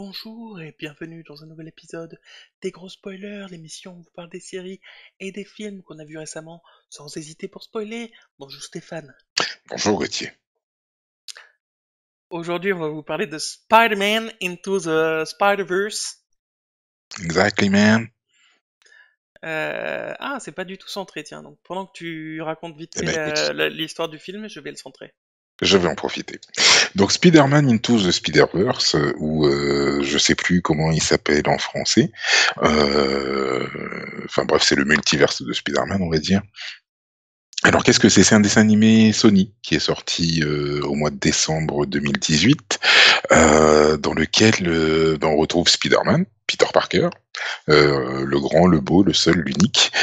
Bonjour et bienvenue dans un nouvel épisode des gros spoilers, l'émission où on vous parle des séries et des films qu'on a vus récemment, sans hésiter pour spoiler. Bonjour Stéphane. Bonjour Gauthier. Aujourd'hui, on va vous parler de Spider-Man Into the Spider-Verse. Exactly, man. C'est pas du tout centré, tiens. Donc pendant que tu racontes vite Eh fait ben écoute, l'histoire du film, je vais le centrer. je vais en profiter. Donc Spider-Man Into the Spider-Verse, ou je sais plus comment il s'appelle en français. Enfin bref, c'est le multiverse de Spider-Man, on va dire. Alors qu'est-ce que c'est? C'est un dessin animé Sony qui est sorti au mois de décembre 2018, dans lequel on retrouve Spider-Man, Peter Parker, le grand, le beau, le seul, l'unique,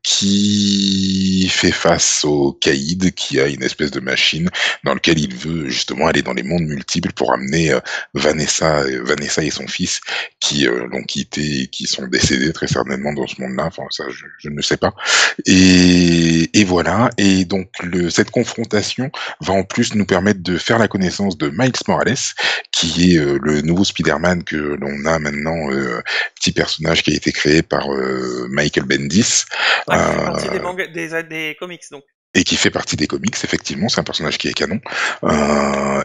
qui fait face au caïd qui a une espèce de machine dans lequel il veut justement aller dans les mondes multiples pour amener Vanessa et son fils qui l'ont quitté, qui sont décédés très certainement dans ce monde-là. Enfin, ça, je ne sais pas. Et voilà. Et donc cette confrontation va en plus nous permettre de faire la connaissance de Miles Morales, qui est le nouveau Spider-Man que l'on a maintenant, petit personnage qui a été créé par Michael Bendis, Ah, qui fait partie des euh, mangas, des comics, donc. et qui fait partie des comics, effectivement, c'est un personnage qui est canon,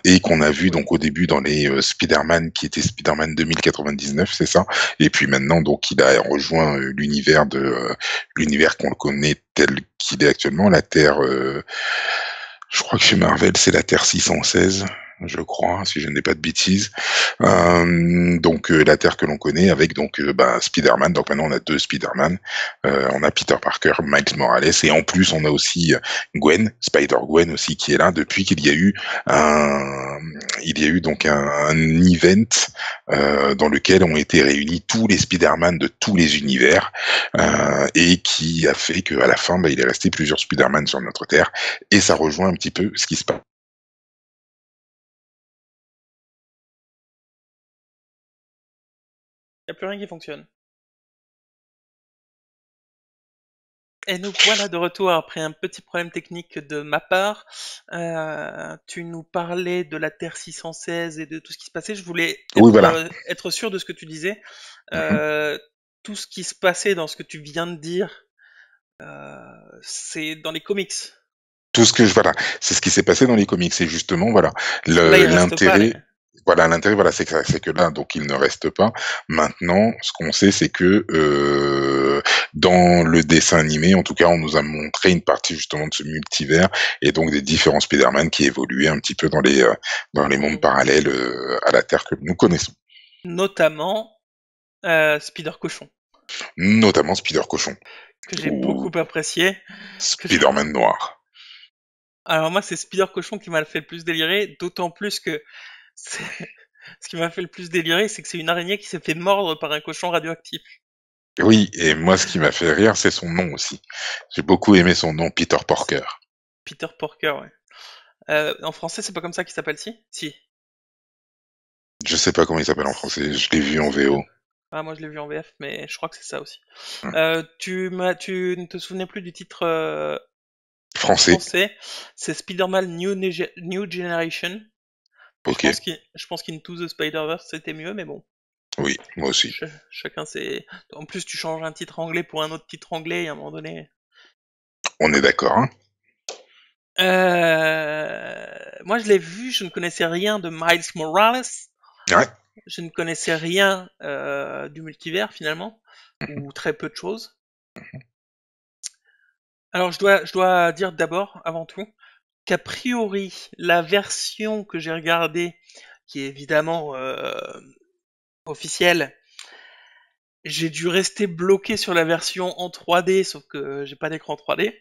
et qu'on a vu donc au début dans les Spider-Man qui était Spider-Man 2099, c'est ça, et puis maintenant donc il a rejoint l'univers qu'on le connaît tel qu'il est actuellement, la Terre, je crois que chez Marvel c'est la Terre 616, je crois, si je n'ai pas de bêtises. Donc la Terre que l'on connaît avec donc Spider-Man. Donc maintenant on a deux Spider-Man. On a Peter Parker, Miles Morales et en plus on a aussi Gwen, Spider-Gwen aussi qui est là depuis qu'il y a eu un, il y a eu donc un event dans lequel ont été réunis tous les Spider-Man de tous les univers, et qui a fait qu'à la fin il est resté plusieurs Spider-Man sur notre Terre et ça rejoint un petit peu ce qui se passe. Il n'y a plus rien qui fonctionne. Et nous voilà de retour après un petit problème technique de ma part. Tu nous parlais de la Terre 616 et de tout ce qui se passait. Je voulais Oui, voilà. être sûr de ce que tu disais. Mhm. Tout ce qui se passait dans ce que tu viens de dire, c'est dans les comics. Tout ce que voilà, c'est ce qui s'est passé dans les comics. C'est justement, voilà, Parce que là, il reste pas. l'intérêt, voilà, c'est que là, donc, il ne reste pas. Maintenant, ce qu'on sait, c'est que dans le dessin animé, en tout cas, on nous a montré une partie justement de ce multivers et donc des différents Spider-Man qui évoluaient un petit peu dans les mondes parallèles à la Terre que nous connaissons, Notamment Spider Cochon, notamment Spider Cochon que j'ai beaucoup ou apprécié. Que j'ai- Spider-Man Noir. Alors moi, c'est Spider Cochon qui m'a fait le plus délirer, d'autant plus que c'est- ce qui m'a fait le plus délirer, c'est que c'est une araignée qui s'est fait mordre par un cochon radioactif. Oui, et moi, ce qui m'a fait rire, c'est son nom aussi. J'ai beaucoup aimé son nom, Peter Porker. Peter Porker, ouais. En français, c'est pas comme ça qu'il s'appelle, si? Si. Je sais pas comment il s'appelle en français, je l'ai vu en VO. Ah, moi je l'ai vu en VF, mais je crois que c'est ça aussi. Hmm. Tu ne te souvenais plus du titre en Français, français? C'est Spider-Man New Generation. Mais ok. je pense qu'Into the Spider-Verse c'était mieux, mais bon. Oui, moi aussi. Chacun c'est. En plus, tu changes un titre anglais pour un autre titre anglais, et à un moment donné. On est d'accord, hein? Moi, je l'ai vu, je ne connaissais rien de Miles Morales. Ouais. Je ne connaissais rien du multivers finalement, Mhm. ou très peu de choses. Alors, je dois dire d'abord, avant tout, qu'a priori, la version que j'ai regardée, qui est évidemment officielle, j'ai dû rester bloqué sur la version en 3D, sauf que j'ai pas d'écran 3D.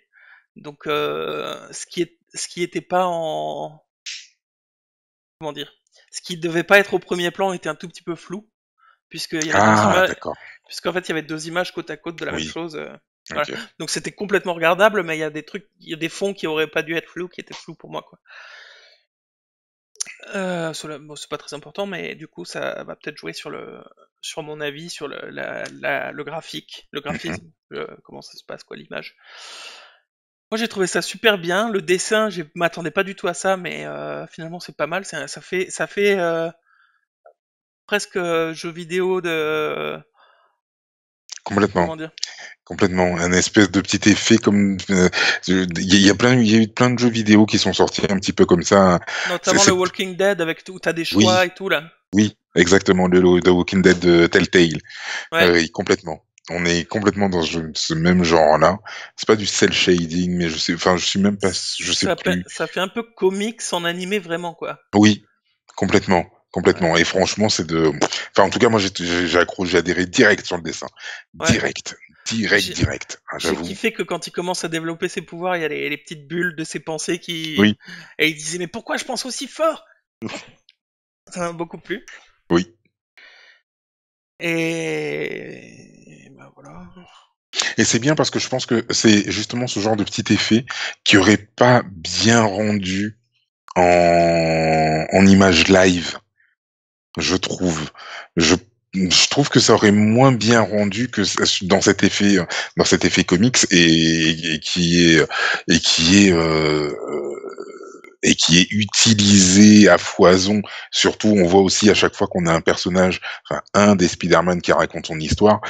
Donc, ce qui était pas en, comment dire, ce qui devait pas être au premier plan était un tout petit peu flou, puisqu'il y avait deux Ah, images, d'accord. puisqu'en fait il y avait deux images côte à côte de la même Oui, chose. Voilà. ok. Donc c'était complètement regardable, mais il y a des trucs, il y a des fonds qui auraient pas dû être flous, qui étaient flous pour moi, quoi. Bon, c'est pas très important, mais du coup ça va peut-être jouer sur mon avis, sur le graphique, le Mhm. graphisme, comment ça se passe, quoi, l'image. Moi j'ai trouvé ça super bien. Le dessin, je m'attendais pas du tout à ça, mais finalement c'est pas mal. Ça fait presque jeu vidéo de... Complètement. Comment dire? Complètement, un espèce de petit effet comme il y a eu plein de jeux vidéo qui sont sortis un petit peu comme ça. Notamment le Walking Dead avec tout, t'as des choix Oui, et tout là. oui, exactement, le The Walking Dead de Telltale. Ouais. Oui, complètement. On est complètement dans ce même genre-là. C'est pas du cel shading, mais je suis même pas, je sais plus. Ça fait un peu comics en animé vraiment quoi. Oui, complètement, complètement. Ouais. Et franchement, enfin, en tout cas, moi, j'ai accroché, j'ai adhéré direct sur le dessin, Ouais. direct, direct, J'ai direct. Hein, j'ai j'avoue. kiffé que quand il commence à développer ses pouvoirs, il y a les petites bulles de ses pensées qui... Oui, Et il disait mais pourquoi je pense aussi fort? Ça m'a beaucoup plu. oui. Et ben voilà. Et c'est bien parce que je pense que c'est justement ce genre de petit effet qui aurait pas bien rendu en image live, je trouve. Je, je trouve que ça aurait moins bien rendu que dans cet effet comics et qui est utilisé à foison. Surtout, on voit aussi à chaque fois qu'on a un personnage, enfin un des Spider-Man qui raconte son histoire,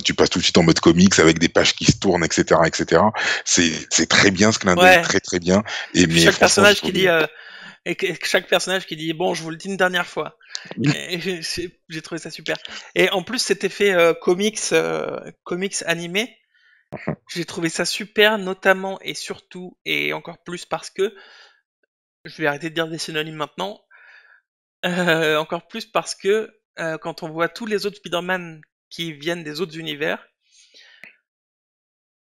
tu passes tout de suite en mode comics avec des pages qui se tournent, etc., etc. C'est très bien ce clin d'œil, Ouais. très très bien. Et Et puis mais chaque franchement, j'ai personnage qui trouvé. dit chaque personnage qui dit bon je vous le dis une dernière fois. Et j'ai trouvé ça super. Et en plus cet effet comics animé, j'ai trouvé ça super notamment et surtout et encore plus parce que je vais arrêter de dire des synonymes maintenant. Encore plus parce que quand on voit tous les autres Spider-Man qui viennent des autres univers,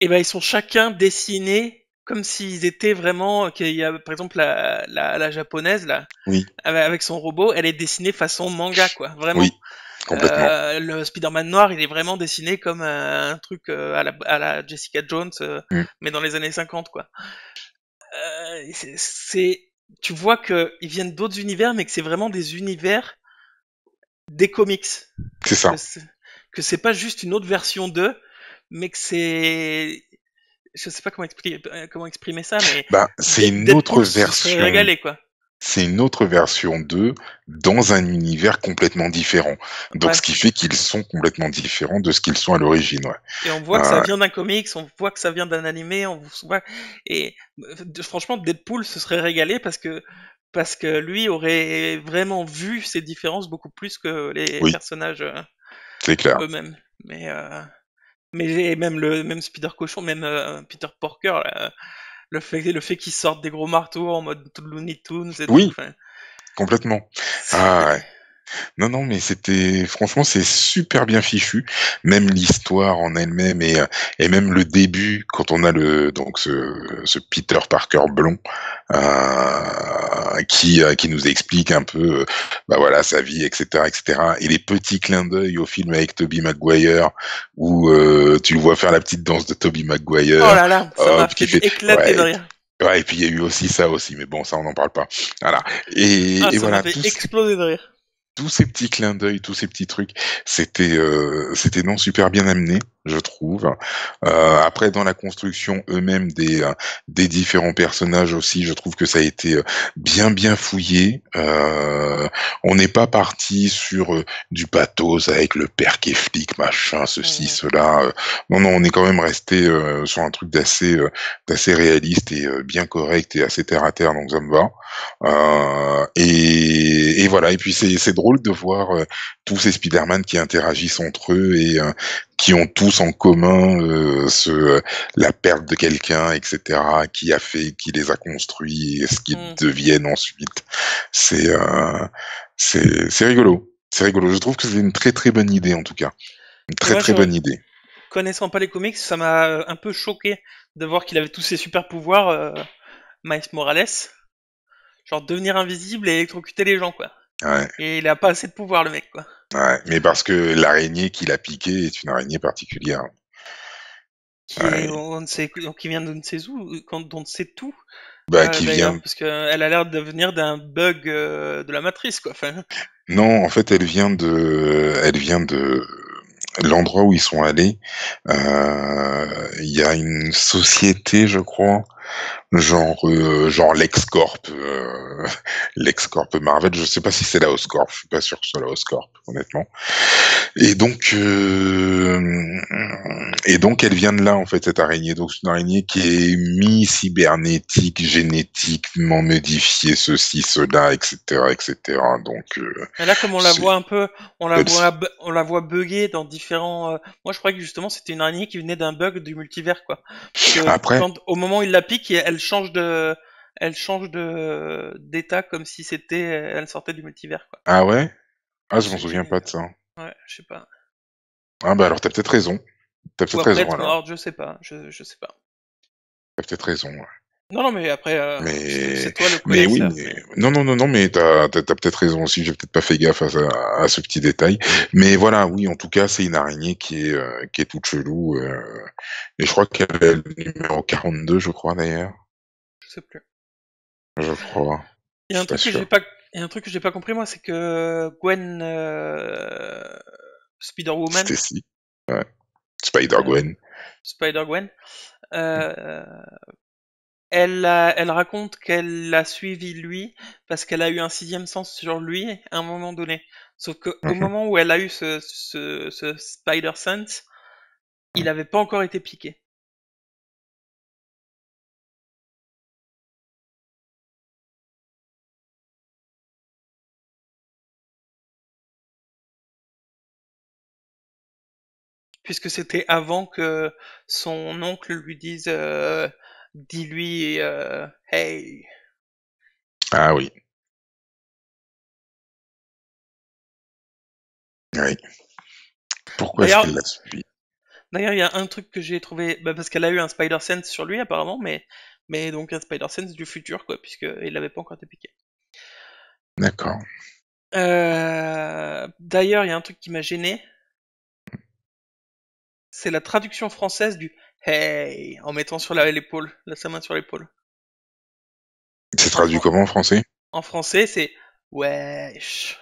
et ben ils sont chacun dessinés comme s'ils étaient vraiment qu'il y a par exemple la japonaise là Oui, avec son robot, elle est dessinée façon manga quoi, vraiment. oui, complètement. Le Spider-Man noir, il est vraiment dessiné comme un truc à la Jessica Jones, Mm. mais dans les années 50 quoi. Tu vois que ils viennent d'autres univers, mais que c'est vraiment des univers des comics, C'est que ça. c'est, que c'est pas juste une autre version d'eux, mais que c'est, je sais pas comment exprimer ça, mais Bah, c'est une autre Deadpool se serait version. régalé quoi. C'est une autre version d'eux dans un univers complètement différent. Donc, ce Ouais. qui fait qu'ils sont complètement différents de ce qu'ils sont à l'origine, ouais. Et on voit que ça vient d'un comics, on voit que ça vient d'un animé, on voit et franchement Deadpool se serait régalé parce que lui aurait vraiment vu ces différences beaucoup plus que les Oui, personnages c'est clair. eux-mêmes. Mais même même Spider Cochon, même Peter Porker, là, le fait qu'ils sortent des gros marteaux en mode tout Looney Tunes et tout, Oui, enfin, complètement. Ah, ouais. c'est- Non, non, mais franchement, c'est super bien fichu. Même l'histoire en elle-même et même le début, quand on a donc ce Peter Parker blond, qui nous explique un peu, bah voilà, sa vie, etc., etc. Et les petits clins d'œil au film avec Tobey Maguire, où tu le vois faire la petite danse de Tobey Oh Maguire, là là, ça m'a hop, fait qui fait, éclater de ouais, rire. ouais, et puis il y a eu aussi ça aussi, mais bon, ça on n'en parle pas. Voilà. Ah, Et ça m'a voilà, fait exploser de rire. tous ces petits clins d'œil, tous ces petits trucs, c'était non super bien amené, je trouve. Après, dans la construction eux-mêmes des différents personnages aussi, je trouve que ça a été bien fouillé. On n'est pas parti sur du pathos avec le père qui est flic, machin, ceci, Mhm. cela. Non, non, on est quand même resté sur un truc d'assez réaliste et bien correct et assez terre à terre, donc ça me va. Et voilà. Et puis c'est drôle de voir tous ces Spider-Man qui interagissent entre eux et qui ont tous en commun la perte de quelqu'un, etc. Qui les a construits et ce qu'ils Mhm. deviennent ensuite. C'est c'est rigolo. C'est rigolo. Je trouve que c'est une très très bonne idée en tout cas. Une Et très moi, très bonne idée. connaissant pas les comics, ça m'a un peu choqué de voir qu'il avait tous ces super pouvoirs, Miles Morales. Genre devenir invisible et électrocuter les gens, quoi. Ouais, Et il a pas assez de pouvoir, le mec, quoi. ouais. Mais parce que l'araignée qu'il a piquée est une araignée particulière. Qui est, Ouais. on ne sait, qui vient de ne sait où, dont on ne sait tout, Bah, qui d'ailleurs, vient. parce qu'elle a l'air de venir d'un bug de la matrice, quoi. Enfin, Non, en fait, elle vient de l'endroit où ils sont allés, il y a une société, je crois, genre LexCorp, LexCorp Marvel. Je sais pas si c'est la Oscorp. Je suis pas sûr que ce soit la Oscorp, honnêtement. Et donc, elle vient de là en fait cette araignée. Donc c'est une araignée qui est mi-cybernétique, génétiquement modifiée, ceci, cela, etc., etc. Donc Et là, comme on la c'est voit un peu, elle- on la voit bugger dans différents. Moi, je croyais que justement c'était une araignée qui venait d'un bug du multivers, quoi. Parce que après. quand, au moment où il la pique, elle change d'état comme si elle sortait du multivers, quoi. Ah ouais? Ah, je m'en souviens J'ai, pas de ça. ouais, je sais pas. Ah bah alors t'as peut-être raison. T'as Ou peut-être après, raison alors. alors, je sais pas, je sais pas. T'as peut-être raison. Ouais. Non, non, mais après, c'est Mais toi le mais oui, connaisseur, mais mais. non non non non, mais t'as peut-être raison aussi. J'ai peut-être pas fait gaffe à ce petit détail. Mais voilà, oui, en tout cas, c'est une araignée qui est toute chelou. Et je crois qu'elle est le numéro 42, je crois d'ailleurs. Je sais plus. Je crois. Il y Je a un suis pas truc que j'ai sûr. pas, il y a un truc que j'ai pas compris, moi, c'est que Gwen, Spider-Woman, Stacy. Ouais. euh, Spider-Gwen. Spider-Gwen, euh, elle raconte qu'elle l'a suivi lui parce qu'elle a eu un sixième sens sur lui à un moment donné. Sauf que au Mhm. moment où elle a eu ce Spider Sense, il avait pas encore été piqué. Puisque c'était avant que son oncle lui dise, dis-lui, hey. Ah oui. Oui. Pourquoi est-ce D'ailleurs, qu'elle l'a suivi? D'ailleurs, il y a un truc que j'ai trouvé, bah, parce qu'elle a eu un Spider Sense sur lui apparemment, mais donc un Spider Sense du futur, quoi, puisque il n'avait pas encore été piqué. D'accord. D'ailleurs, il y a un truc qui m'a gêné, c'est la traduction française du Hey en mettant sur l'épaule, sa main sur l'épaule. C'est En, traduit comment en français? en français, c'est Wesh.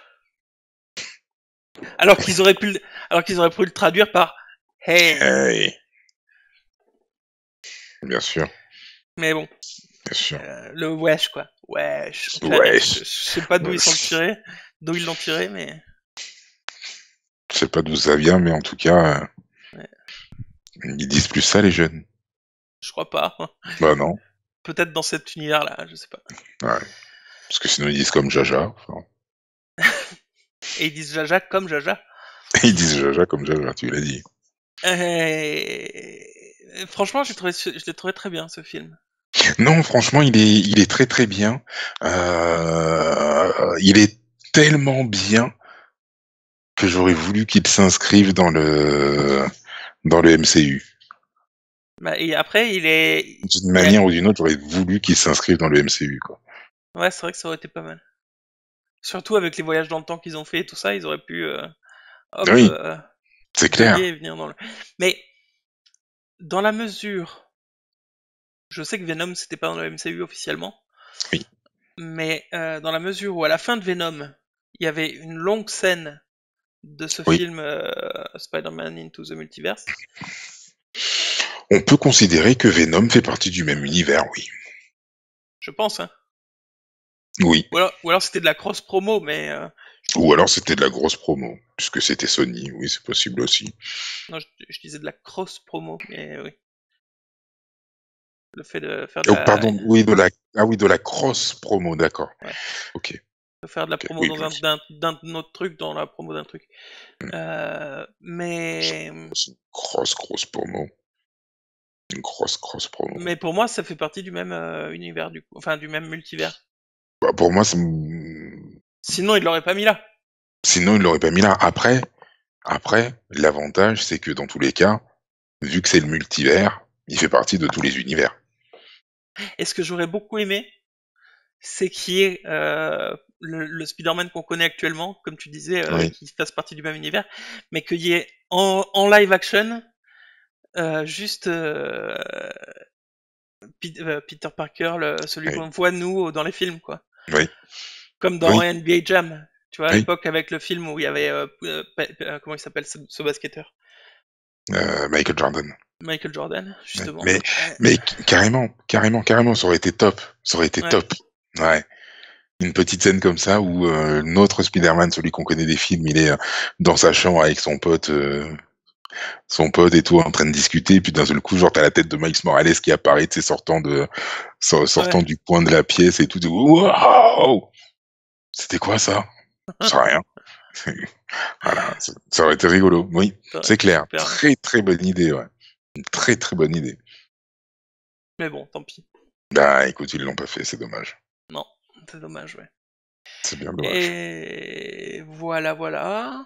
Alors qu'ils auraient pu, alors qu'ils auraient pu le traduire par Hey. Hey. Bien sûr, Mais bon, bien sûr. le Wesh quoi, Wesh. Enfin, Ouais. je sais pas d'où Je d'où ils l'ont tiré, mais sais pas d'où ça vient, mais en tout cas, ouais, ils disent plus ça, les jeunes. je crois pas. Bah non. Peut-être dans cet univers-là, je sais pas. Ouais. Parce que sinon, ils disent comme Jaja. Enfin, Et ils disent Jaja comme Jaja. ils disent Jaja comme Jaja, tu l'as dit. Franchement, je l'ai trouvé très bien ce film. Non, franchement, il est très très bien. Il est tellement bien que j'aurais voulu qu'il s'inscrive dans le MCU. Bah, et après, D'une il y a- manière ou d'une autre, j'aurais voulu qu'il s'inscrive dans le MCU, quoi. ouais, c'est vrai que ça aurait été pas mal. Surtout avec les voyages dans le temps qu'ils ont fait et tout ça, ils auraient pu, hop, Oui, c'est clair. bugger et venir dans le. Mais dans la mesure, je sais que Venom c'était pas dans le MCU officiellement, Oui, mais dans la mesure où à la fin de Venom, il y avait une longue scène de ce oui. film Spider-Man Into the Multiverse. On peut considérer que Venom fait partie du même univers, oui. Je pense, hein. Oui. Ou alors c'était de la cross promo, mais Ou alors c'était de la grosse promo, puisque c'était Sony, oui, c'est possible aussi. non, je disais de la cross promo, mais oui. Le fait de faire de Oh, la, pardon, oui, ah oui, de la cross promo, d'accord. ouais, Ok, de faire de la ok, promo oui, dans oui. d'un autre truc, dans la promo d'un truc. Mais, C'est une grosse promo. Une grosse promo. mais pour moi, ça fait partie du même univers du coup, enfin du même multivers. Bah, pour moi, Sinon, il l'aurait pas mis là. sinon, il l'aurait pas mis là. Après, l'avantage, c'est que dans tous les cas, vu que c'est le multivers, il fait partie de tous les univers. Et ce que j'aurais beaucoup aimé, c'est qu'il y ait le Spider-Man qu'on connaît actuellement, comme tu disais, Oui, qui fasse partie du même univers, mais qu'il y ait en live action juste Peter Parker, celui oui, qu'on voit nous dans les films, quoi. oui, Comme dans oui, NBA Jam. Tu vois, à Oui, l'époque avec le film où il y avait comment il s'appelle ce basketteur? Michael Jordan. Michael Jordan, Ouais. justement. Mais carrément, carrément, carrément, ça aurait été top. Ça aurait été Ouais, top. Ouais. Une petite scène comme ça où notre Spider-Man, celui qu'on connaît des films, il est dans sa chambre avec son pote et tout, en train de discuter, et puis d'un seul coup, genre, t'as la tête de Miles Morales qui apparaît, tu sais, sortant ouais. du coin de la pièce et tout. Waouh! C'était quoi ça? Je sais rien. Voilà, ça aurait été rigolo. Oui, Ça aurait c'est été clair. super, ouais. Très très bonne idée, ouais. Une très très bonne idée. Mais bon, tant pis. Bah écoute, ils l'ont pas fait, c'est dommage. Non, c'est dommage, ouais. C'est bien dommage. Et voilà, voilà.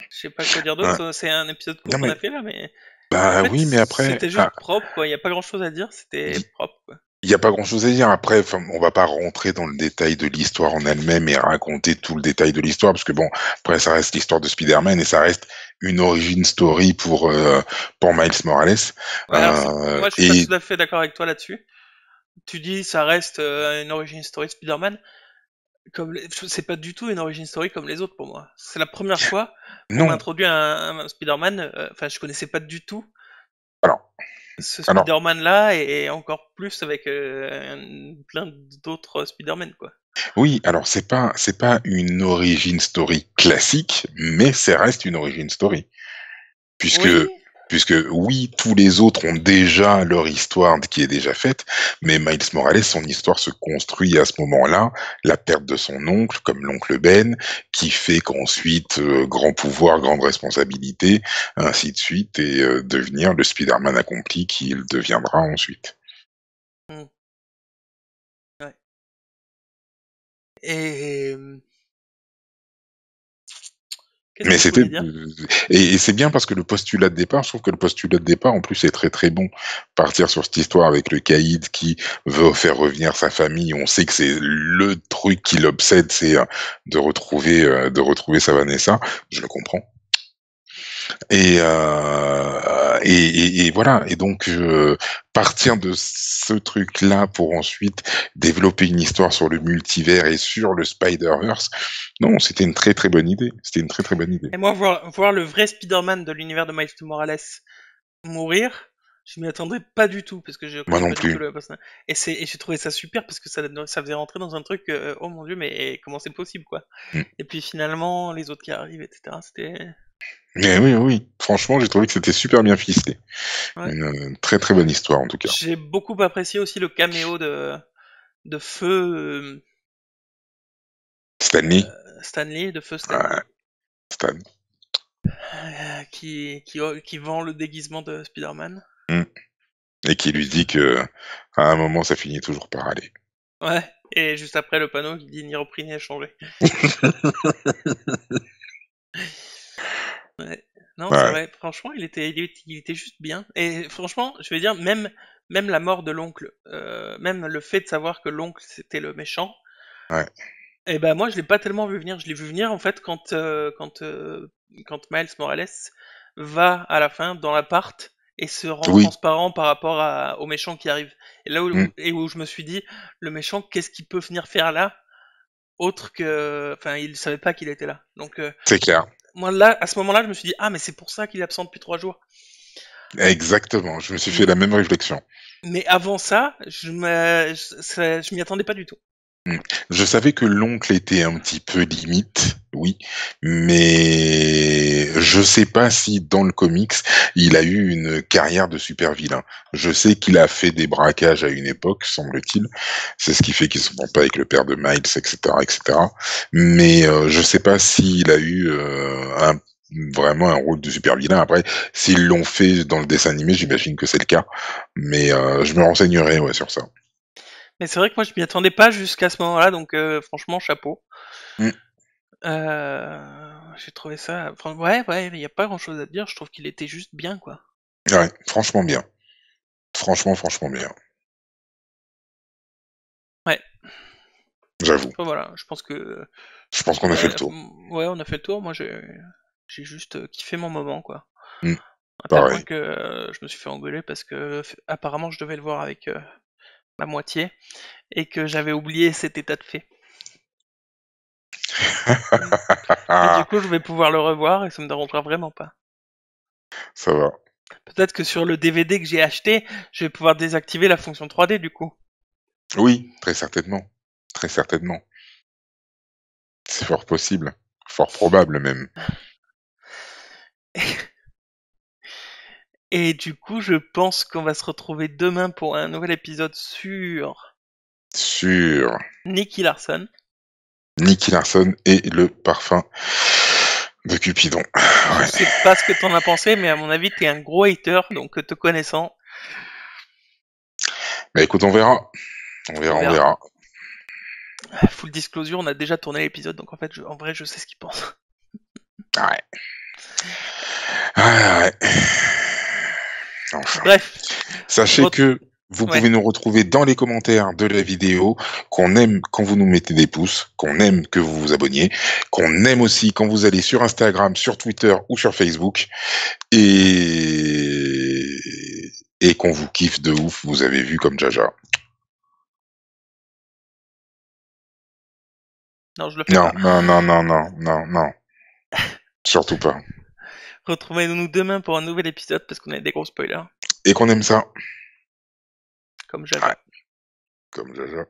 Je sais pas quoi dire d'autre. Ouais. C'est un épisode court Non qu'on a mais fait là, mais en bah fait, oui, mais après, c'était juste propre, quoi. Il y a pas grand-chose à dire. C'était il propre, quoi. y a pas grand-chose à dire. Après, enfin, on va pas rentrer dans le détail de l'histoire en elle-même et raconter tout le détail de l'histoire, parce que bon, après ça reste l'histoire de Spider-Man et ça reste une origin story pour Miles Morales. Ouais, alors moi, je suis pas Et tout à fait d'accord avec toi là-dessus. Tu dis, ça reste une origin story de Spider-Man. C'est pas du tout une origin story comme les autres pour moi. C'est la première fois qu'on non. m'introduit un Spider-Man. Enfin, je connaissais pas du tout Alors, ce alors, Spider-Man là et encore plus avec plein d'autres Spider-Man quoi. oui, alors c'est pas une origin story classique, mais ça reste une origin story. Puisque, Oui, puisque oui, tous les autres ont déjà leur histoire qui est déjà faite, mais Miles Morales, son histoire se construit à ce moment-là, la perte de son oncle, comme l'oncle Ben, qui fait qu'ensuite, grand pouvoir, grande responsabilité, ainsi de suite, et devenir le Spider-Man accompli qu'il deviendra ensuite. hmm, ouais. Et qu'est-ce Mais que je c'était voulais dire? et c'est bien parce que le postulat de départ, je trouve que le postulat de départ en plus est très très bon. Partir sur cette histoire avec le caïd qui veut faire revenir sa famille, on sait que c'est le truc qui l'obsède, c'est de retrouver sa Vanessa. Je le comprends. Et voilà. Et donc partir de ce truc-là pour ensuite développer une histoire sur le multivers et sur le Spider-Verse, non, c'était une très très bonne idée. C'était une très très bonne idée. Et moi voir le vrai Spider-Man de l'univers de Miles Morales mourir, je m'y attendais pas du tout parce que je Moi connais non pas du tout plus. le personnage. Et j'ai trouvé ça super parce que ça faisait rentrer dans un truc oh mon dieu mais comment c'est possible quoi. Mm. Et puis finalement les autres qui arrivent etc. C'était Mais oui, oui. Franchement, j'ai trouvé que c'était super bien ficelé. ouais. Une très très bonne histoire en tout cas. J'ai beaucoup apprécié aussi le caméo de Feu Stanley, Stanley, de Feu ouais, Stanley, Stan. qui vend le déguisement de Spider-Man. Mm. Et qui lui dit que à un moment ça finit toujours par aller. Ouais. Et juste après le panneau qui dit ni repris ni échangé. Ouais. Non, c'est Ouais, vrai. Franchement, il était juste bien. Et franchement, je vais dire, même la mort de l'oncle, même le fait de savoir que l'oncle c'était le méchant, ouais. et ben moi je l'ai pas tellement vu venir. Je l'ai vu venir en fait quand Miles Morales va à la fin dans l'appart et se rend Oui. transparent par rapport au méchant qui arrive. Et là Mm. où je me suis dit, le méchant, qu'est-ce qu'il peut venir faire là, autre que, enfin, il savait pas qu'il était là. Donc C'est clair. moi là, à ce moment-là, je me suis dit, ah mais c'est pour ça qu'il est absent depuis 3 jours. Exactement. Je me suis fait Mais, la même réflexion. mais avant ça, je m'y attendais pas du tout. Mm. Je savais que l'oncle était un petit peu limite, oui, mais je sais pas si dans le comics il a eu une carrière de super vilain. Je sais qu'il a fait des braquages à une époque, semble-t-il. C'est ce qui fait qu'il se prend pas avec le père de Miles, etc., etc. Mais je sais pas s'il a eu vraiment un rôle de super vilain. Après, s'ils l'ont fait dans le dessin animé, j'imagine que c'est le cas. Mais je me renseignerai ouais, sur ça. Mais c'est vrai que moi, je m'y attendais pas jusqu'à ce moment-là, donc franchement, chapeau. Mm. J'ai trouvé ça. Enfin, ouais, ouais, il y a pas grand-chose à dire. Je trouve qu'il était juste bien, quoi. Ouais, franchement bien. Franchement, franchement bien. Ouais. J'avoue. Enfin, voilà, je pense que Je pense qu'on a fait le tour. ouais, on a fait le tour. Moi, j'ai juste kiffé mon moment, quoi. Mm, À tel point pareil. que je me suis fait engueuler parce que apparemment, je devais le voir avec ma moitié et que j'avais oublié cet état de fait. Et du coup, je vais pouvoir le revoir et ça me dérangera vraiment pas. Ça va. Peut-être que sur le DVD que j'ai acheté, je vais pouvoir désactiver la fonction 3D du coup. Oui, très certainement. Très certainement. C'est fort possible. Fort probable même. Et du coup, je pense qu'on va se retrouver demain pour un nouvel épisode sur Sur Nicky Larson. Nicky Larson et le parfum de Cupidon. Je Ouais. sais pas ce que t'en as pensé, mais à mon avis, t'es un gros hater, donc te connaissant, Bah écoute, on verra. On verra, on on verra. verra. Full disclosure, on a déjà tourné l'épisode, donc en fait, en vrai, je sais ce qu'il pense. Ouais. Ouais, ouais. Enfin. Bref, Sachez que vous ouais. pouvez nous retrouver dans les commentaires de la vidéo, qu'on aime quand vous nous mettez des pouces, qu'on aime que vous vous abonniez, qu'on aime aussi quand vous allez sur Instagram, sur Twitter ou sur Facebook, et qu'on vous kiffe de ouf, vous avez vu comme Jaja. Non, je le fais Non, pas. non, non, non, non, non, non. Surtout pas. Retrouvez-nous demain pour un nouvel épisode parce qu'on a des gros spoilers, Et qu'on aime ça. comme Ouais, Jaja. comme Jaja.